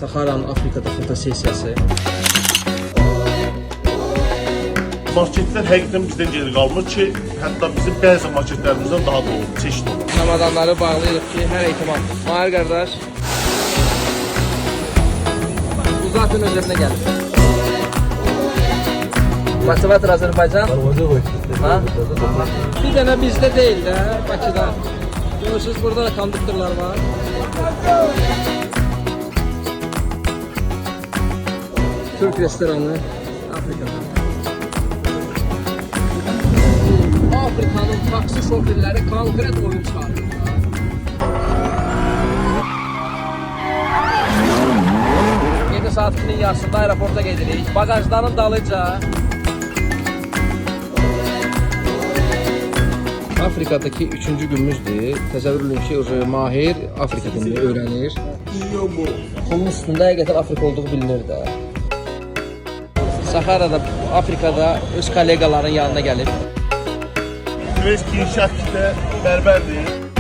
Saharanın Afrikada fotosesiyası. Marketlər həqiqətən bizdən geri qalmır ki, hətta bizim bəzi marketlərimizdən daha da olur, çeşid olur. Çamadanları bağlayırıq ki, hər ehtimal. Mahir qardaş. Bu zaten özərinə gəlir. Motivator Azərbaycan. Ha? Bir dənə bizdə deyil də, Bakıda. Görürsünüz, burada da konduktorlar var. Türk restoranı Afrika'da. Afrika'nın taksi şoförləri konkret oyun çıxarır. Yedi saat günün yarısında aeroporta gedirik. Bagajların dalıca. Afrika'daki 3-cü günümüzdür. Təsəvvür edin ki, Mahir Afrika dilini öyrənir. Bunun üstündə həqiqətən Afrika olduğu bilinir də. Saharada, Afrikada öz kollegaların yanına gəlib. Üniversite inşaatçıda bərbərdir.